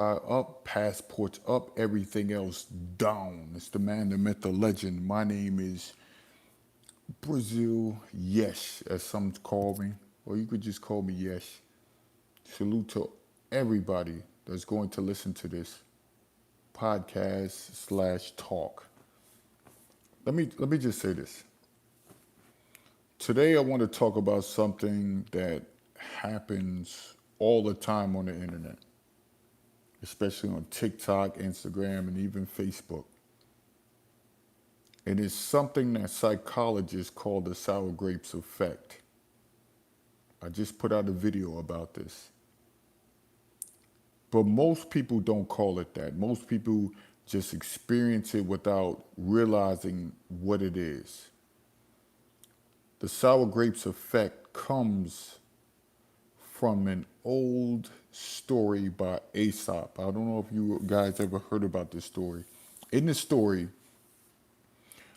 up, passports up, everything else down. It's the man, the myth, the legend. My name is Brazil Yesh, as some call me, or you could just call me Yesh. Salute to everybody that's going to listen to this podcast slash talk. Let me just say this. Today I want to talk about something that happens all the time on the internet, especially on TikTok, Instagram, and even Facebook. It is something that psychologists call the sour grapes effect. I just put out a video about this. But most people don't call it that. Most people just experience it without realizing what it is. The sour grapes effect comes from an old story by Aesop. I don't know if you guys ever heard about this story. In the story,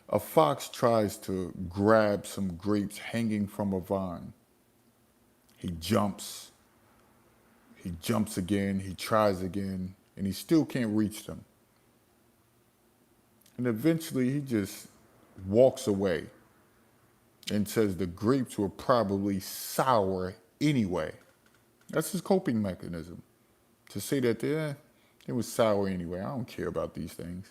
a fox tries to grab some grapes hanging from a vine. He jumps again, he tries again, and he still can't reach them. And eventually he just walks away and says the grapes were probably sour anyway. That's his coping mechanism. To say that it was sour anyway. I don't care about these things.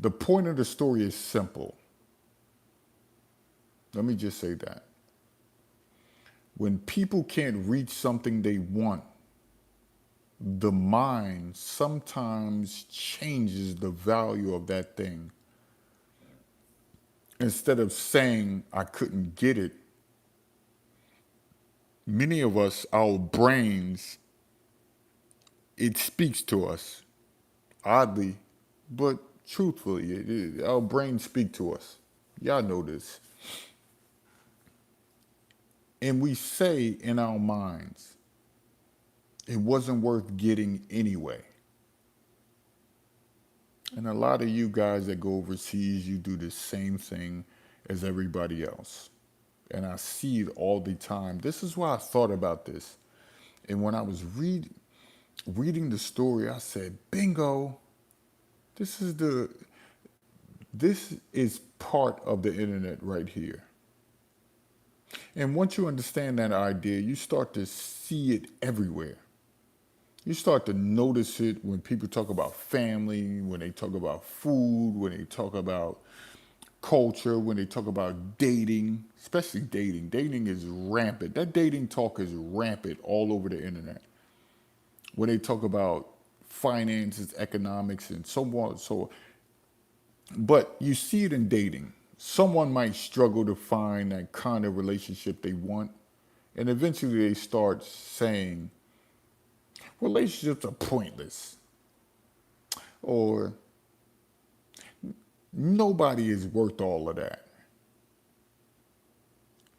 The point of the story is simple. Let me just say that. When people can't reach something they want, the mind sometimes changes the value of that thing. Instead of saying, I couldn't get it, many of us, our brains, it speaks to us, oddly, but truthfully, our brains speak to us. Y'all know this. And we say in our minds, it wasn't worth getting anyway. And a lot of you guys that go overseas, you do the same thing as everybody else. And I see it all the time. This is why I thought about this. And when I was reading the story, I said, bingo, this is part of the internet right here. And once you understand that idea, you start to see it everywhere. You start to notice it when people talk about family, when they talk about food, when they talk about culture, when they talk about dating, especially dating. Dating is rampant. That dating talk is rampant all over the internet. When they talk about finances, economics, and so on. But you see it in dating. Someone might struggle to find that kind of relationship they want, and eventually they start saying, relationships are pointless, or nobody is worth all of that.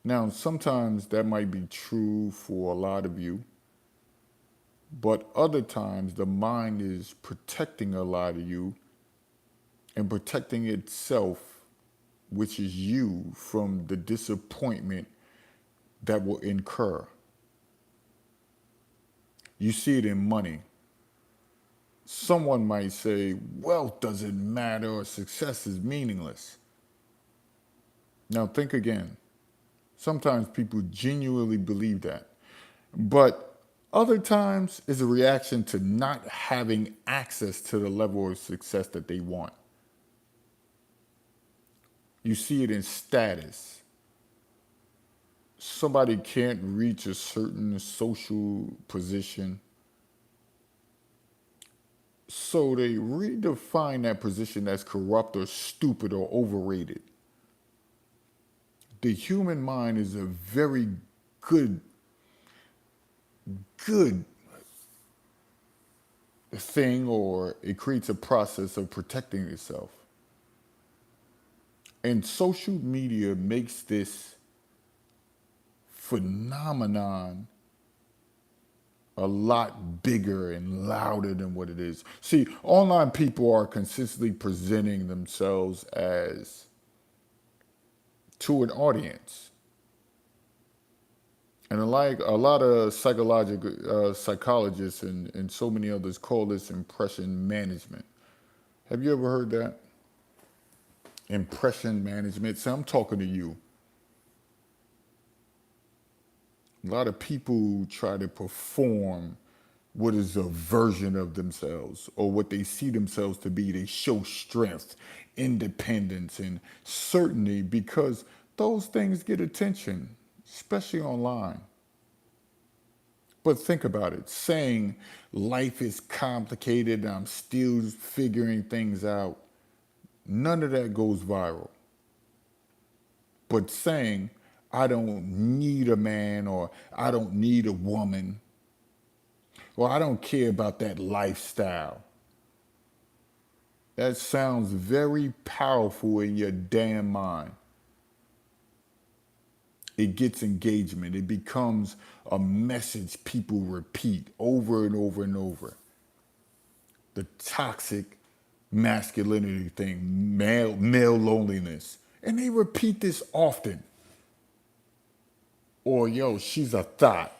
Now, sometimes that might be true for a lot of you, but other times the mind is protecting a lot of you and protecting itself, which is you, from the disappointment that will incur. You see it in money. Someone might say, wealth doesn't matter or success is meaningless. Now think again. Sometimes people genuinely believe that. But other times it's a reaction to not having access to the level of success that they want. You see it in status. Somebody can't reach a certain social position, so they redefine that position as corrupt or stupid or overrated. The human mind is a very good thing, or it creates a process of protecting itself. And social media makes this phenomenon a lot bigger and louder than what it is. See, online people are consistently presenting themselves as to an audience. And like a lot of psychologists and so many others call this impression management. Have you ever heard that? Impression management. So I'm talking to you. A lot of people try to perform what is a version of themselves or what they see themselves to be. They show strength, independence, and certainty because those things get attention, especially online. But think about it, saying life is complicated, I'm still figuring things out, none of that goes viral. But saying, I don't need a man or I don't need a woman or I don't care about that lifestyle, that sounds very powerful in your damn mind. It gets engagement. It becomes a message people repeat over and over and over. The toxic masculinity thing, male loneliness. And they repeat this often. Or, yo, she's a thought.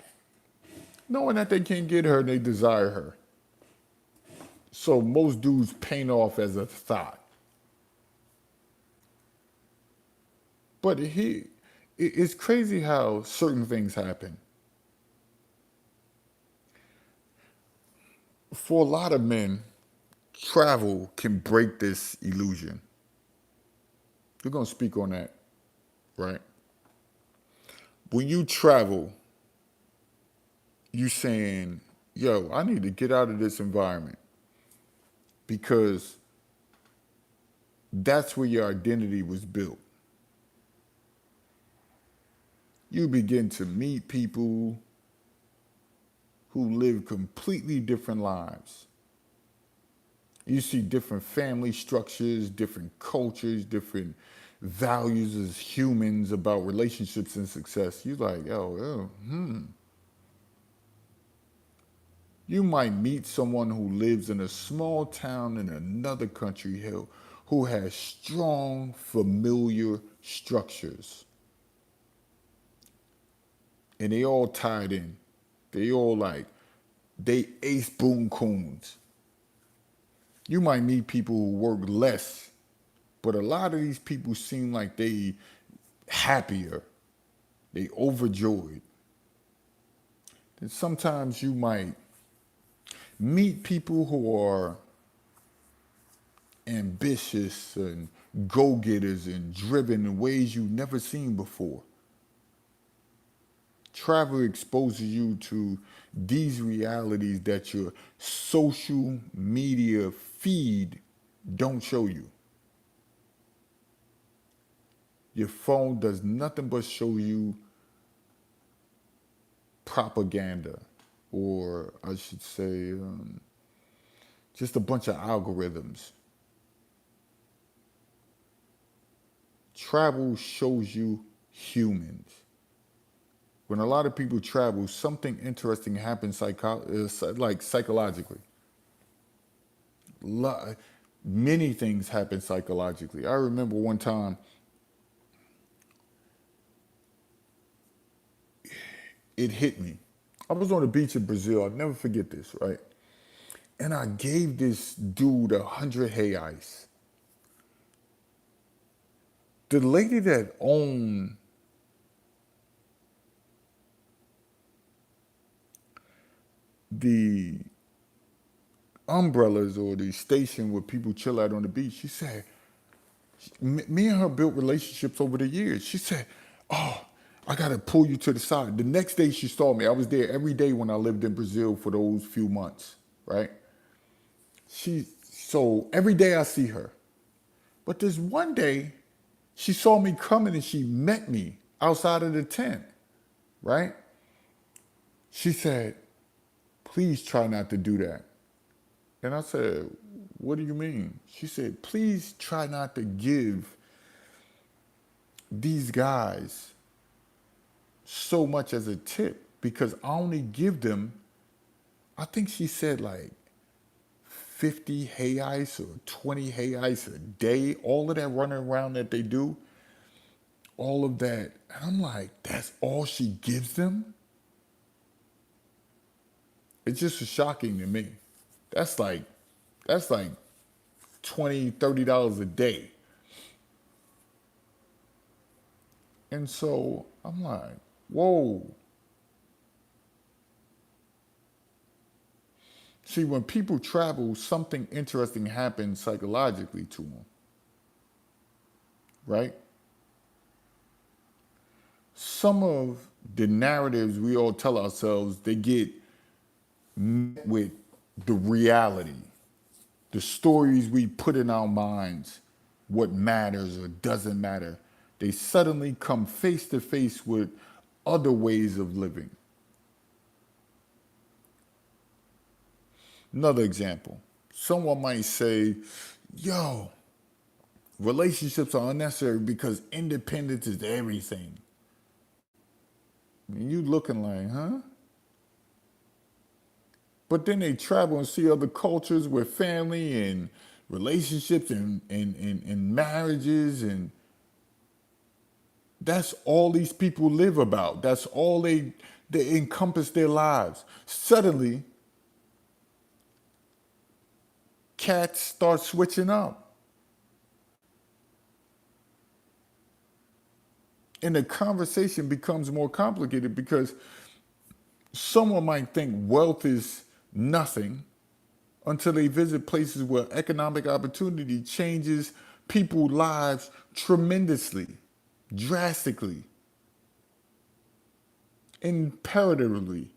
Knowing that they can't get her, they desire her. So most dudes paint off as a thought. But it's crazy how certain things happen. For a lot of men, travel can break this illusion. We're going to speak on that, right? When you travel, you saying, yo, I need to get out of this environment because that's where your identity was built. You begin to meet people who live completely different lives. You see different family structures, different cultures, different values as humans about relationships and success. You're like, You might meet someone who lives in a small town in another country who has strong, familiar structures. And they all tied in. They all they ace boon coons. You might meet people who work less, but a lot of these people seem like they happier, they overjoyed. And sometimes you might meet people who are ambitious and go-getters and driven in ways you've never seen before. Travel exposes you to these realities that your social media feed don't show you. Your phone does nothing but show you propaganda, or I should say, just a bunch of algorithms. Travel shows you humans. When a lot of people travel, something interesting happens psychologically. Many things happen psychologically. I remember one time, it hit me. I was on the beach in Brazil. I'll never forget this, right? And I gave this dude 100 hay ice. The lady that owned the umbrellas or the station where people chill out on the beach, she said, me and her built relationships over the years. She said, oh, I got to pull you to the side. The next day she saw me. I was there every day when I lived in Brazil for those few months, right? So every day I see her. But this one day, she saw me coming and she met me outside of the tent, right? She said, please try not to do that. And I said, what do you mean? She said, please try not to give these guys so much as a tip because I only give them, I think she said like 50 hay ice or 20 hay ice a day, all of that running around that they do, all of that. And I'm like, that's all she gives them? It's just shocking to me. That's like that's like $20, $30 a day. And so I'm like, whoa. See, when people travel, something interesting happens psychologically to them, right? Some of the narratives we all tell ourselves, they get met with the reality, the stories we put in our minds, what matters or doesn't matter. They suddenly come face to face with other ways of living. Another example, someone might say, yo, relationships are unnecessary because independence is everything. And you looking like, huh? But then they travel and see other cultures with family and relationships and marriages, and that's all these people live about. That's all they encompass their lives. Suddenly, cats start switching up. And the conversation becomes more complicated because someone might think wealth is nothing until they visit places where economic opportunity changes people's lives tremendously, drastically, imperatively.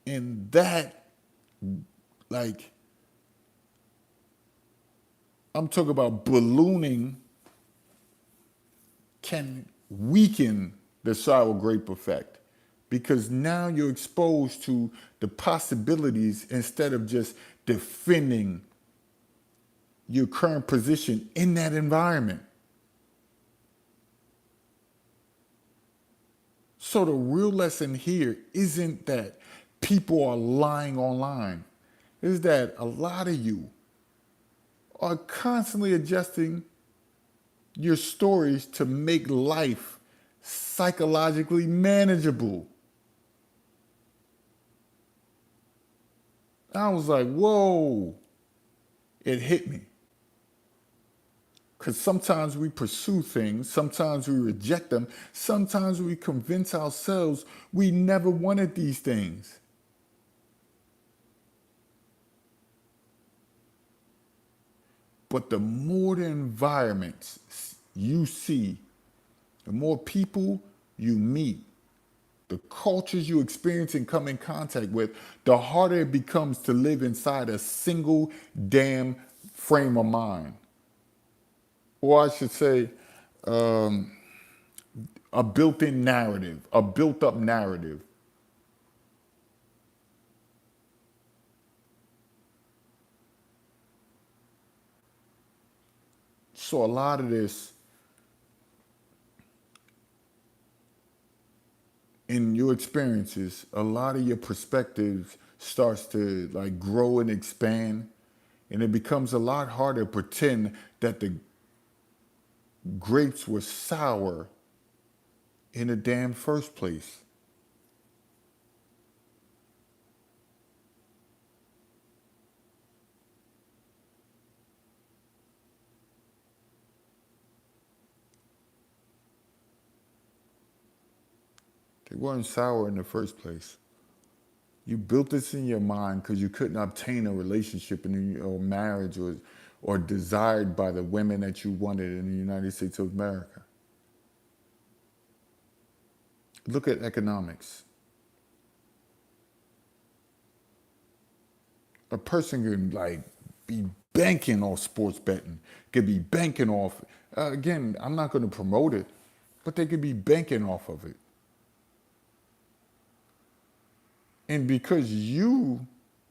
And that, like, I'm talking about ballooning can weaken the sour grape effect because now you're exposed to the possibilities instead of just defending your current position in that environment. So the real lesson here isn't that people are lying online. Is that a lot of you are constantly adjusting your stories to make life psychologically manageable. I was like, whoa, it hit me. Because sometimes we pursue things, sometimes we reject them, sometimes we convince ourselves we never wanted these things. But the more the environments you see, the more people you meet, the cultures you experience and come in contact with, the harder it becomes to live inside a single damn frame of mind. Or I should say, a built-in narrative, a built-up narrative. So a lot of this in your experiences, a lot of your perspectives starts to like grow and expand, and it becomes a lot harder to pretend that the grapes were sour in the damn first place. They weren't sour in the first place. You built this in your mind because you couldn't obtain a relationship or marriage or desired by the women that you wanted in the United States of America. Look at economics. A person can like be banking off sports betting, could be banking off. Again, I'm not going to promote it, but they could be banking off of it. And because you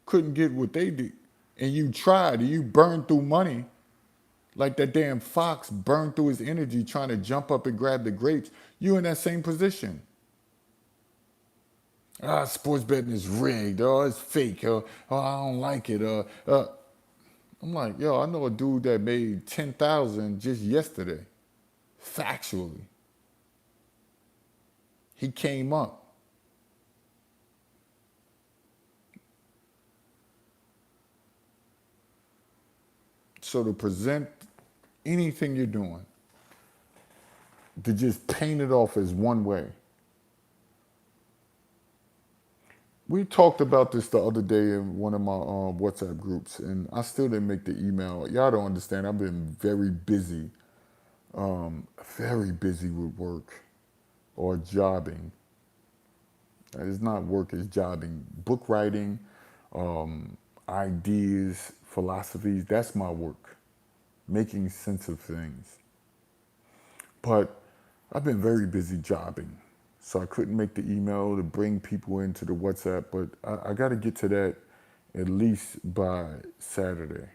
couldn't get what they did, and you tried, and you burned through money, like that damn fox burned through his energy trying to jump up and grab the grapes, you in that same position. Sports betting is rigged. Oh, it's fake. Oh, I don't like it. I'm like, yo, I know a dude that made 10,000 just yesterday, factually. He came up. So to present anything you're doing, to just paint it off as one way. We talked about this the other day in one of my WhatsApp groups, and I still didn't make the email. Y'all don't understand. I've been very busy with work or jobbing. It's not work, it's jobbing. Book writing, ideas, philosophies, that's my work. Making sense of things. But I've been very busy jobbing. So I couldn't make the email to bring people into the WhatsApp, but I got to get to that at least by Saturday.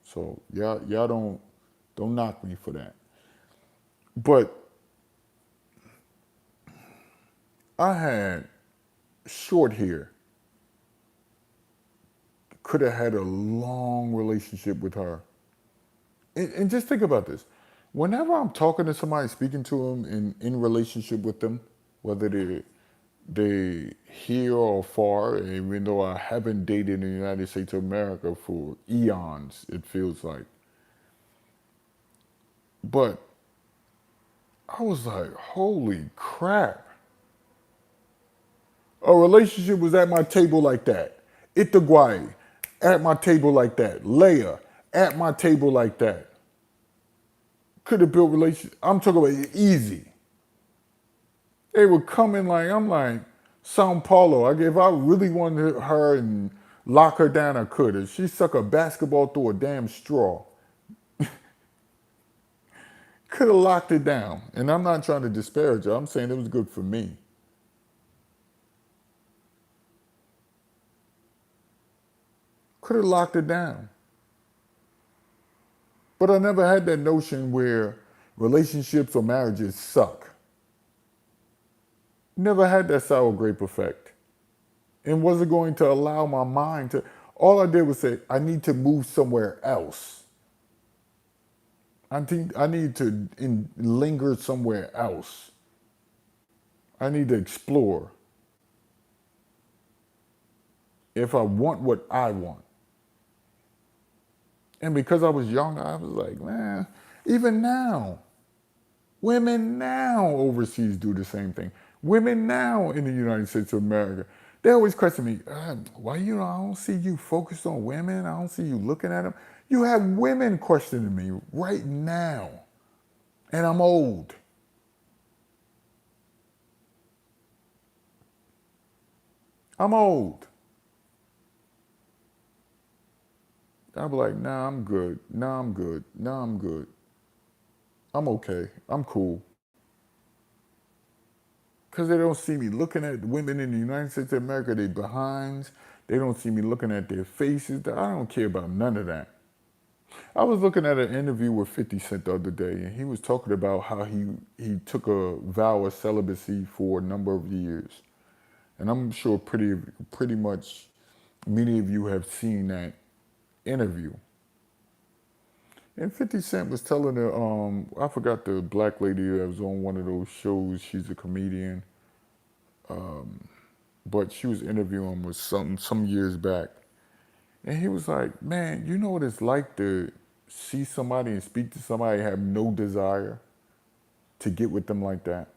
So y'all don't knock me for that. But I had short hair. Could have had a long relationship with her. And just think about this. Whenever I'm talking to somebody, speaking to them, in relationship with them, whether they here or far, even though I haven't dated in the United States of America for eons, it feels like. But I was like, holy crap. A relationship was at my table like that. Itaguai, at my table like that. Leia, at my table like that. Could have built relationship. I'm talking about easy. They would come in like, I'm like, Sao Paulo. If I really wanted her and lock her down, I could. If she suck a basketball through a damn straw, could have locked it down. And I'm not trying to disparage her. I'm saying it was good for me. Could have locked it down. But I never had that notion where relationships or marriages suck. Never had that sour grape effect. And wasn't going to allow my mind to, all I did was say, I need to move somewhere else. I need to linger somewhere else. I need to explore if I want what I want. And because I was young, I was like, man, even now, women now overseas do the same thing. Women now in the United States of America, they always question me, why I don't see you focused on women? I don't see you looking at them. You have women questioning me right now. And I'm old. I'm old. I'll be like, nah, I'm good. Nah, I'm good. Nah, I'm good. I'm okay. I'm cool. Because they don't see me looking at women in the United States of America, they behinds. They don't see me looking at their faces. I don't care about none of that. I was looking at an interview with 50 Cent the other day, and he was talking about how he took a vow of celibacy for a number of years. And I'm sure pretty much many of you have seen that interview. And 50 Cent was telling her, I forgot the black lady that was on one of those shows. She's a comedian. But she was interviewing him with some years back. And he was like, man, you know what it's like to see somebody and speak to somebody and have no desire to get with them like that?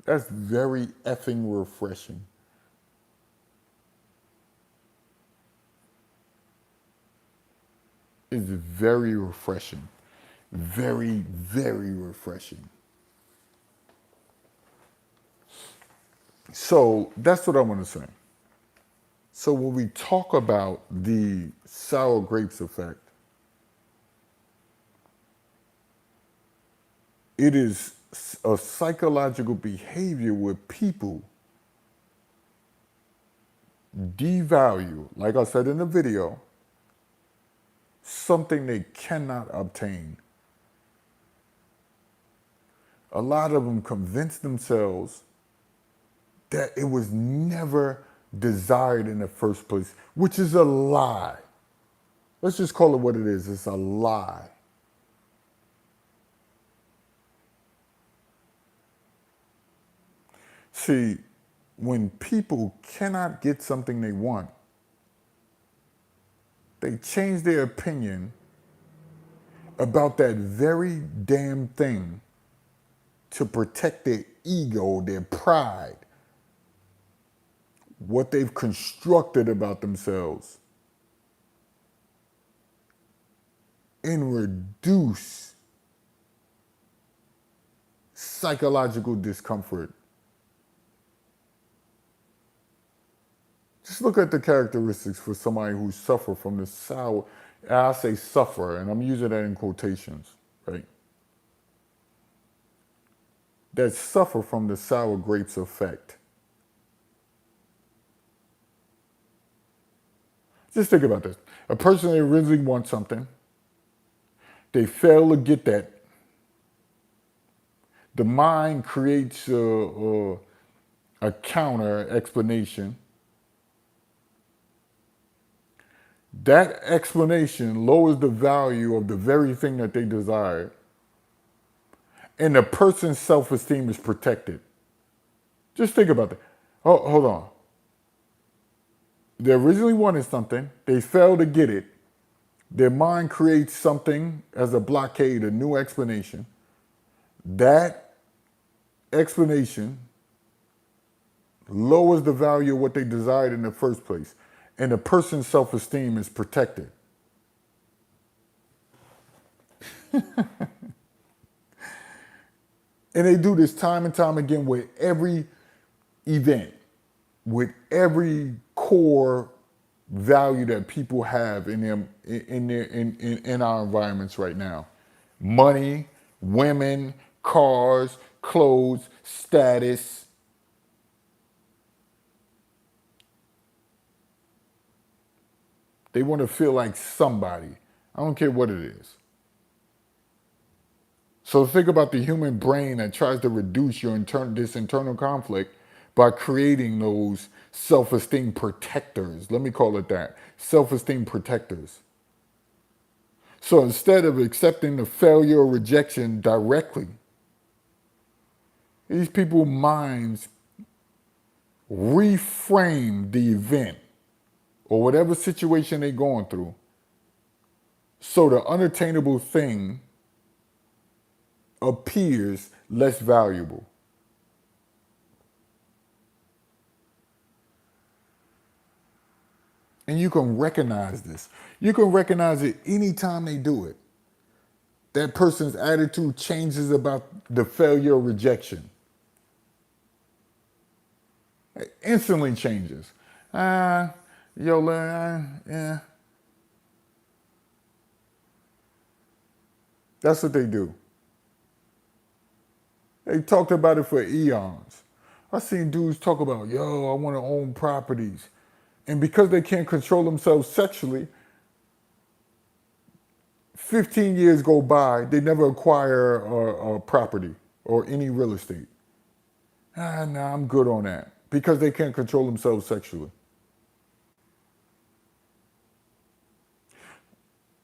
That's very effing refreshing. It's very refreshing. Very, very refreshing. So that's what I want to say. So when we talk about the sour grapes effect, it is a psychological behavior where people devalue, like I said in the video, something they cannot obtain. A lot of them convince themselves that it was never desired in the first place, which is a lie. Let's just call it what it is. It's a lie. See, when people cannot get something they want, They change their opinion about that very damn thing to protect their ego, their pride, what they've constructed about themselves, and reduce psychological discomfort. Just look at the characteristics for somebody who suffers from the sour, I say suffer, and I'm using that in quotations, right? That suffer from the sour grapes effect. Just think about this. A person that originally wants something, they fail to get that. The mind creates a counter explanation. That explanation lowers the value of the very thing that they desired, and the person's self-esteem is protected. Just think about that. Oh, hold on. They originally wanted something, they failed to get it. Their mind creates something as a blockade, a new explanation. That explanation lowers the value of what they desired in the first place, and the person's self-esteem is protected. And they do this time and time again with every event, with every core value that people have in them in our environments right now. Money, women, cars, clothes, status. They want to feel like somebody. I don't care what it is. So think about the human brain that tries to reduce this internal conflict by creating those self-esteem protectors. Let me call it that. Self-esteem protectors. So instead of accepting the failure or rejection directly, these people's minds reframe the event or whatever situation they're going through so the unattainable thing appears less valuable. And you can recognize this. You can recognize it anytime they do it. That person's attitude changes about the failure or rejection. It instantly changes. Yeah. That's what they do. They talked about it for eons. I seen dudes talk about, I want to own properties. And because they can't control themselves sexually, 15 years go by, they never acquire a property or any real estate. Nah, I'm good on that. Because they can't control themselves sexually.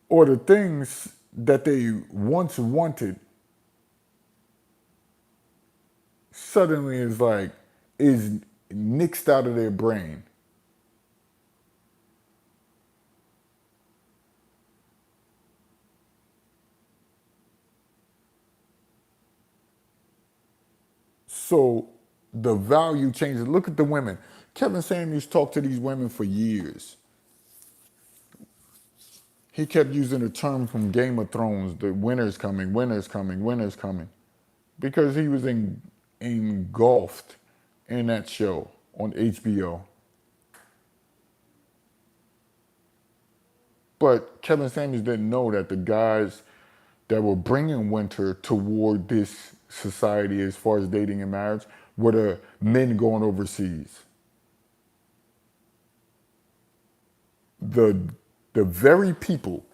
Or the things that they once wanted suddenly is nixed out of their brain. So the value changes. Look at the women. Kevin Samuels talked to these women for years. He kept using a term from Game of Thrones, the winter's coming, winter's coming, winter's coming. Because he was engulfed in that show on HBO. But Kevin Samuels didn't know that the guys that were bringing winter toward this society as far as dating and marriage were the men going overseas. The very people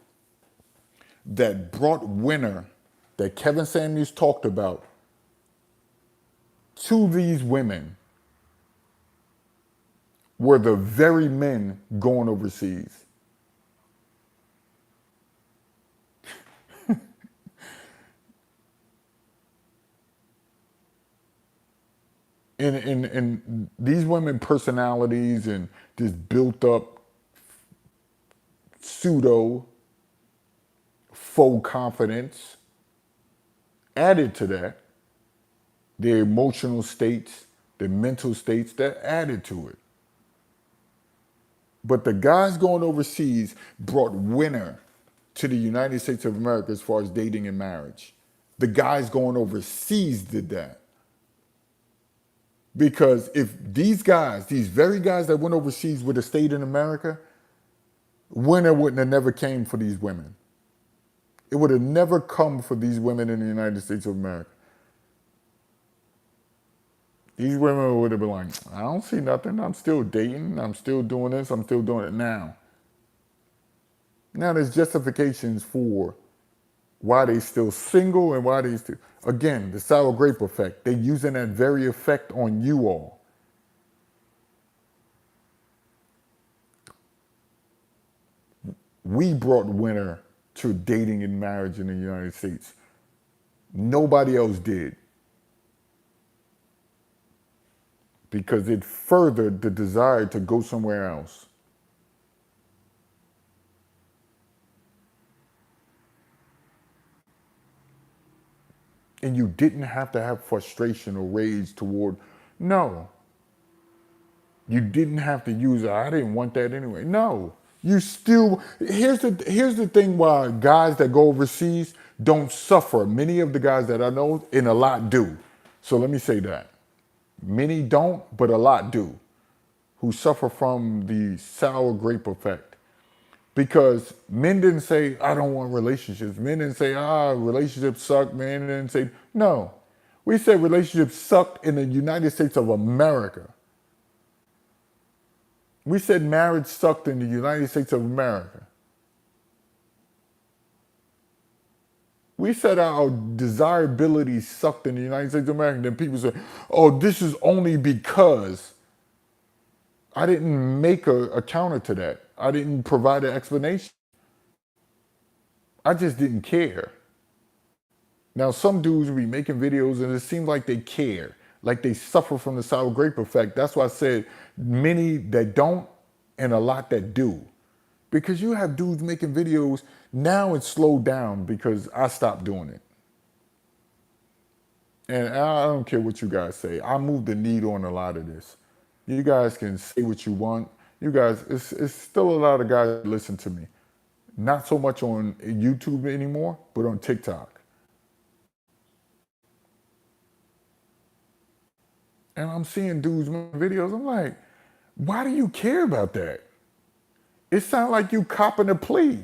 that brought winter that Kevin Samuels talked about to these women were the very men going overseas. And these women personalities and this built up pseudo, faux confidence. Added to that, their emotional states, their mental states, that added to it. But the guys going overseas brought winner to the United States of America as far as dating and marriage. The guys going overseas did that. Because if these guys, these very guys that went overseas would have stayed in America, winner wouldn't have never came for these women. It would have never come for these women in the United States of America. These women would have been like, I don't see nothing. I'm still dating. I'm still doing this. I'm still doing it now. Now there's justifications for why they still single and why they still, again, the sour grape effect. They're using that very effect on you all. We brought winner to dating and marriage in the United States. Nobody else did. Because it furthered the desire to go somewhere else. And you didn't have to have frustration or rage toward, no. You didn't have to use it. I didn't want that anyway. No. You still, here's the thing why guys that go overseas don't suffer. Many of the guys that I know, and a lot do. So let me say that. Many don't, but a lot do, who suffer from the sour grape effect. Because men didn't say, I don't want relationships. Men didn't say, relationships suck. Men didn't say, no. We said relationships sucked in the United States of America. We said marriage sucked in the United States of America. We said our desirability sucked in the United States of America. Then people say, oh, this is only because. I didn't make a counter to that. I didn't provide an explanation. I just didn't care. Now, some dudes will be making videos and it seems like they care, like they suffer from the sour grape effect. That's why I said many that don't and a lot that do. Because you have dudes making videos, now it's slowed down because I stopped doing it. And I don't care what you guys say. I moved the needle on a lot of this. You guys can say what you want. You guys, it's still a lot of guys that listen to me. Not so much on YouTube anymore, but on TikTok. And I'm seeing dudes make videos. I'm like, why do you care about that? It sounds like you copping a plea.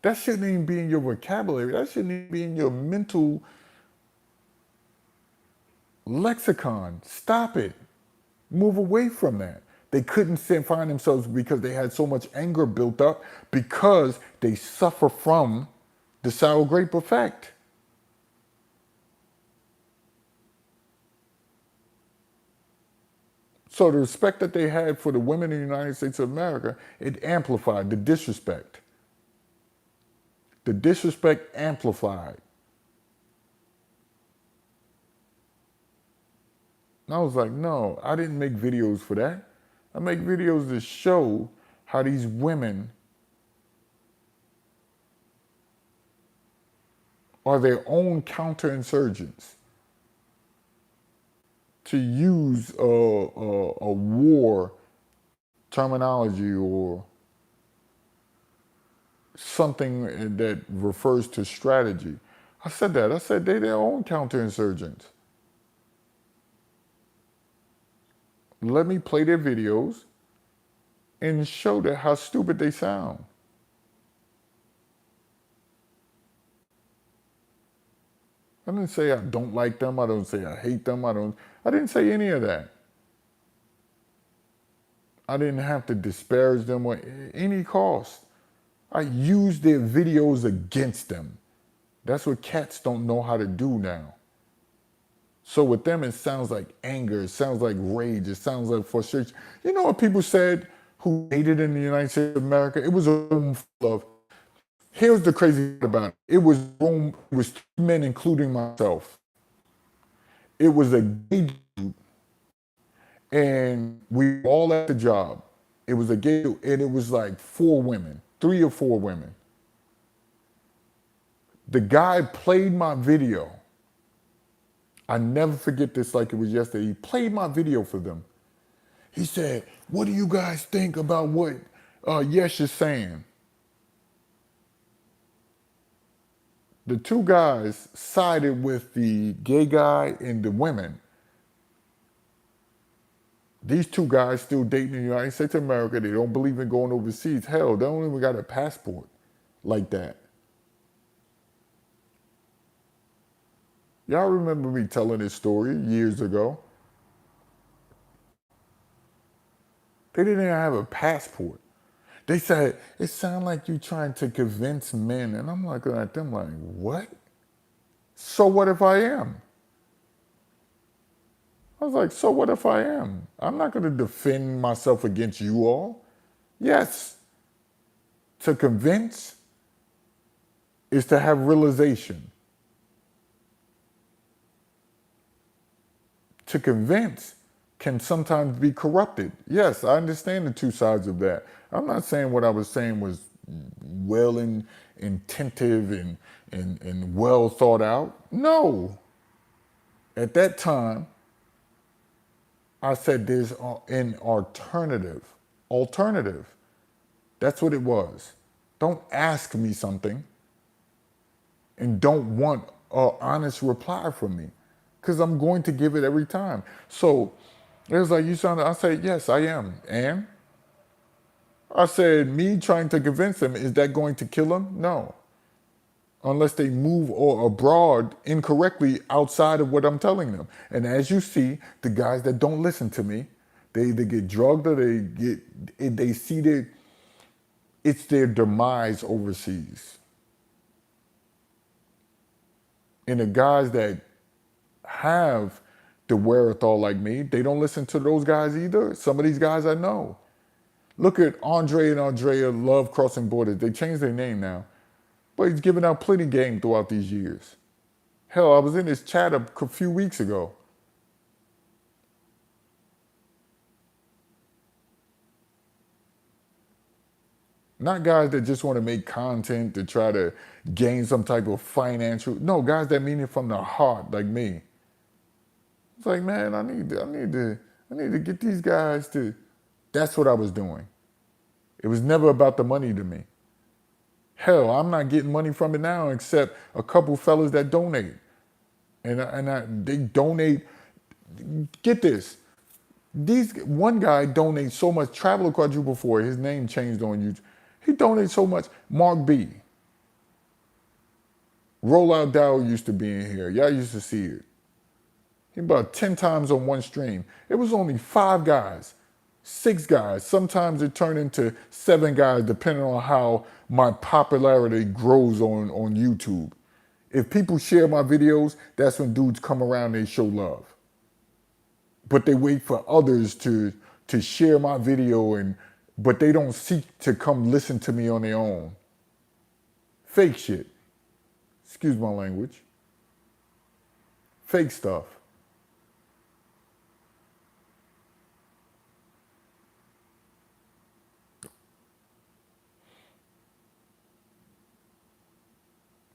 That shouldn't even be in your vocabulary. That shouldn't even be in your mental lexicon. Stop it. Move away from that. They couldn't find themselves because they had so much anger built up because they suffer from the sour grape effect. So the respect that they had for the women in the United States of America, it amplified the disrespect. The disrespect amplified. And I was like, no, I didn't make videos for that. I make videos to show how these women are their own counterinsurgents. To use a war terminology or something that refers to strategy. I said that. I said they're their own counterinsurgents. Let me play their videos and show that how stupid they sound. I didn't say I don't like them. I don't say I hate them. I didn't say any of that. I didn't have to disparage them at any cost. I used their videos against them. That's what cats don't know how to do now. So with them, it sounds like anger. It sounds like rage. It sounds like frustration. You know what people said who dated in the United States of America? It was a room full of, here's the crazy part about it. It was two men, including myself. It was a gay dude And we were all at the job. It was a gay, and it was like 4 women, 3 or 4 women. The guy played my video. I never forget this like it was yesterday. He played my video for them. He said, "What do you guys think about what Yesh is saying?" The 2 guys sided with the gay guy and the women. These 2 guys still dating in the United States of America. They don't believe in going overseas. Hell, they don't even got a passport like that. Y'all remember me telling this story years ago? They didn't even have a passport. They said, "It sounds like you trying to convince men." And I'm looking at them like, what? So what if I am? I was like, so what if I am? I'm not going to defend myself against you all. Yes, to convince is to have realization. To convince can sometimes be corrupted. Yes, I understand the 2 sides of that. I'm not saying what I was saying was well intentive and well thought out. No. At that time, I said there's an alternative. Alternative. That's what it was. Don't ask me something and don't want an honest reply from me because I'm going to give it every time. So it was like, you sound, I said, yes, I am. And I said, me trying to convince them, is that going to kill them? No. Unless they move or abroad incorrectly outside of what I'm telling them. And as you see, the guys that don't listen to me, they either get drugged or they see it's their demise overseas. And the guys that have the wherewithal like me, they don't listen to those guys either. Some of these guys I know. Look at Andre and Andrea Love Crossing Borders. They changed their name now. But he's given out plenty game throughout these years. Hell, I was in his chat a few weeks ago. Not guys that just want to make content to try to gain some type of financial. No, guys that mean it from the heart, like me. It's like, man, I need to get these guys to. That's what I was doing. It was never about the money to me. Hell, I'm not getting money from it now except a couple fellas that donate. They donate. Get this. One guy donates so much. Traveler Quadruple 4. His name changed on YouTube. He donates so much. Mark B. Rollout Dow used to be in here. Y'all used to see it. He about 10 times on one stream. It was only 5 guys, 6 guys. Sometimes it turned into 7 guys, depending on how my popularity grows on YouTube. If people share my videos, that's when dudes come around and they show love. But they wait for others to share my video, but they don't seek to come listen to me on their own. Fake shit. Excuse my language. Fake stuff.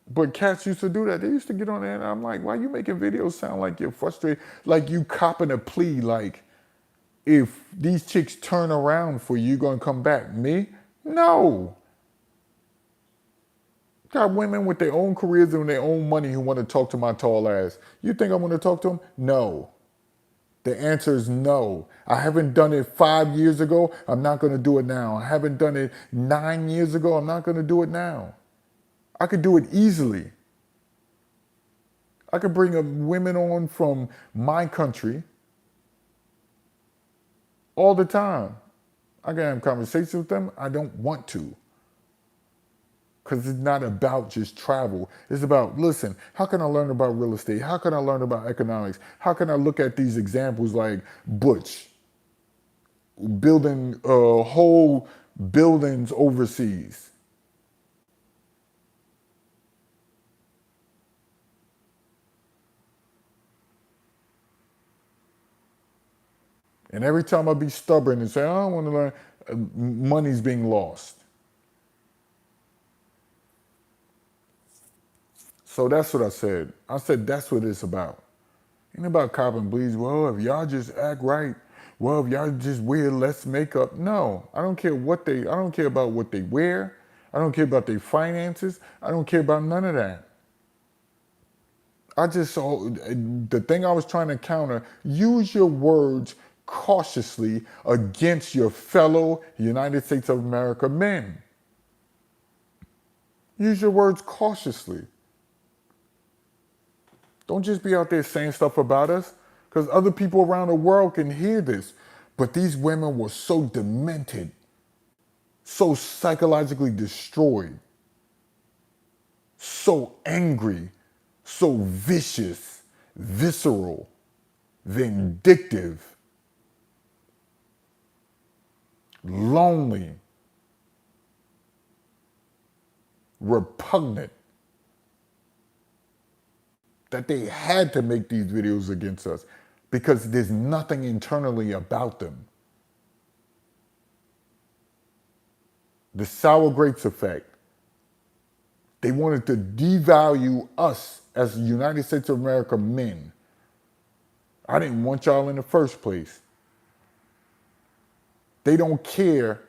But cats used to do that. They used to get on there and I'm like, why you making videos sound like you're frustrated? Like you copping a plea, like if these chicks turn around for you, gonna come back. Me? No. Got women with their own careers and their own money who want to talk to my tall ass. You think I'm gonna talk to them? No. The answer is no. I haven't done it 5 years ago. I'm not gonna do it now. I haven't done it 9 years ago. I'm not gonna do it now. I could do it easily. I could bring up women on from my country all the time. I can have conversations with them. I don't want to. Because it's not about just travel. It's about, listen, how can I learn about real estate? How can I learn about economics? How can I look at these examples like Butch, building whole buildings overseas? And every time I be stubborn and say, I don't want to learn, money's being lost. So that's what I said. I said, that's what it's about. Ain't about cop and bleeds. Well, if y'all just act right, well, if y'all just wear less makeup. No, I don't care I don't care about what they wear. I don't care about their finances. I don't care about none of that. I just saw the thing I was trying to counter. Use your words cautiously against your fellow United States of America men. Use your words cautiously. Don't just be out there saying stuff about us, because other people around the world can hear this. But these women were so demented, so psychologically destroyed, so angry, so vicious, visceral, vindictive, lonely, repugnant, that they had to make these videos against us because there's nothing internally about them. The sour grapes effect. They wanted to devalue us as United States of America men. I didn't want y'all in the first place. They don't care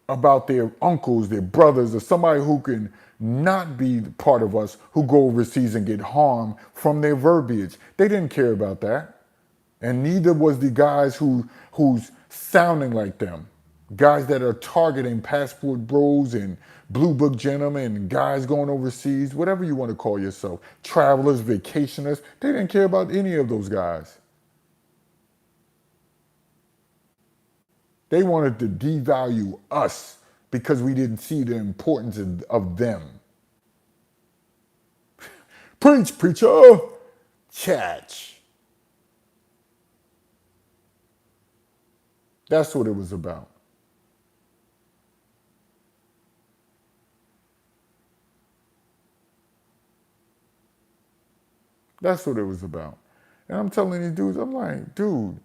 about their uncles, their brothers, or somebody who can not be part of us who go overseas and get harmed from their verbiage. They didn't care about that. And neither was the guys who's sounding like them. Guys that are targeting passport bros and blue book gentlemen and guys going overseas, whatever you want to call yourself, travelers, vacationers. They didn't care about any of those guys. They wanted to devalue us because we didn't see the importance of them. Preach, preacher! Church. That's what it was about. That's what it was about. And I'm telling these dudes, I'm like, dude,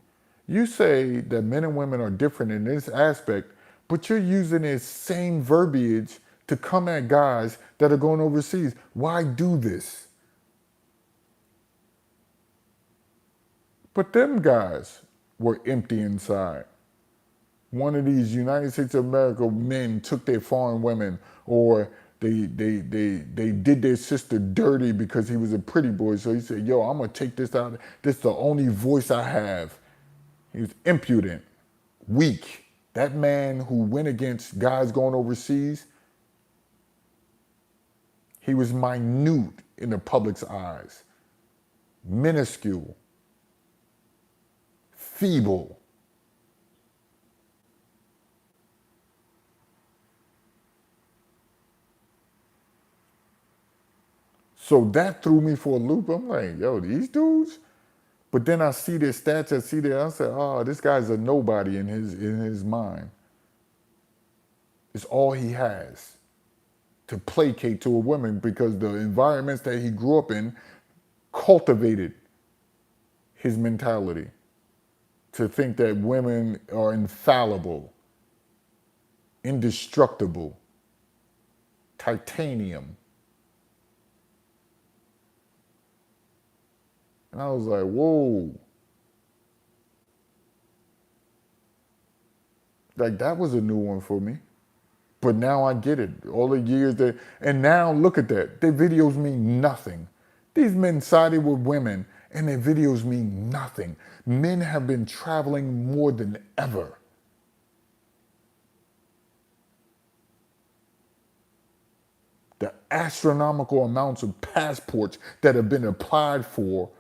you say that men and women are different in this aspect, but you're using this same verbiage to come at guys that are going overseas. Why do this? But them guys were empty inside. One of these United States of America men took their foreign women, or they did their sister dirty because he was a pretty boy. So he said, yo, I'm going to take this out. This is the only voice I have. He was impudent, weak. That man who went against guys going overseas, he was minute in the public's eyes, minuscule, feeble. So that threw me for a loop. I'm like, yo, these dudes? But then I see their stats, I said, oh, this guy's a nobody in his mind. It's all he has to placate to a woman because the environments that he grew up in cultivated his mentality to think that women are infallible, indestructible, titanium. And I was like, whoa. Like, that was a new one for me. But now I get it. All the years that, and now look at that. Their videos mean nothing. These men sided with women and their videos mean nothing. Men have been traveling more than ever. The astronomical amounts of passports that have been applied for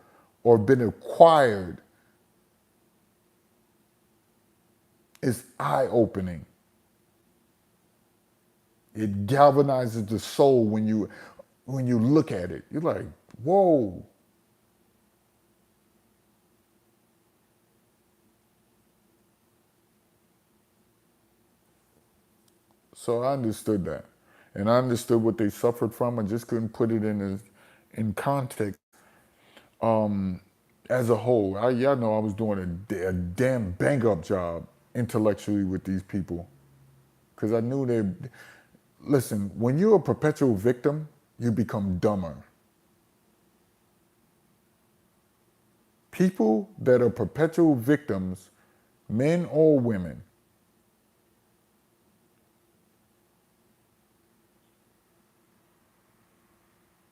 or been acquired is eye-opening. It galvanizes the soul when you look at it. You're like, whoa. So I understood that. And I understood what they suffered from. I just couldn't put it in context. as a whole. Y'all know I was doing a damn bang up job intellectually with these people because I knew they. Listen, when you're a perpetual victim, you become dumber. People that are perpetual victims, men or women,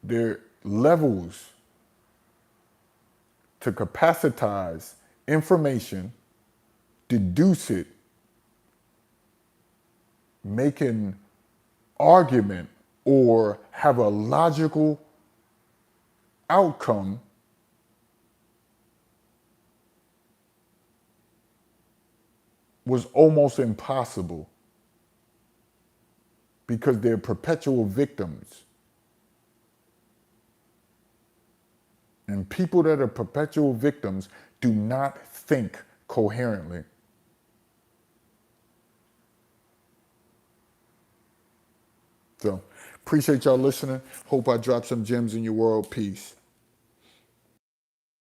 their levels to capacitize information, deduce it, make an argument, or have a logical outcome was almost impossible because they're perpetual victims. And people that are perpetual victims do not think coherently. So, appreciate y'all listening. Hope I dropped some gems in your world. Peace.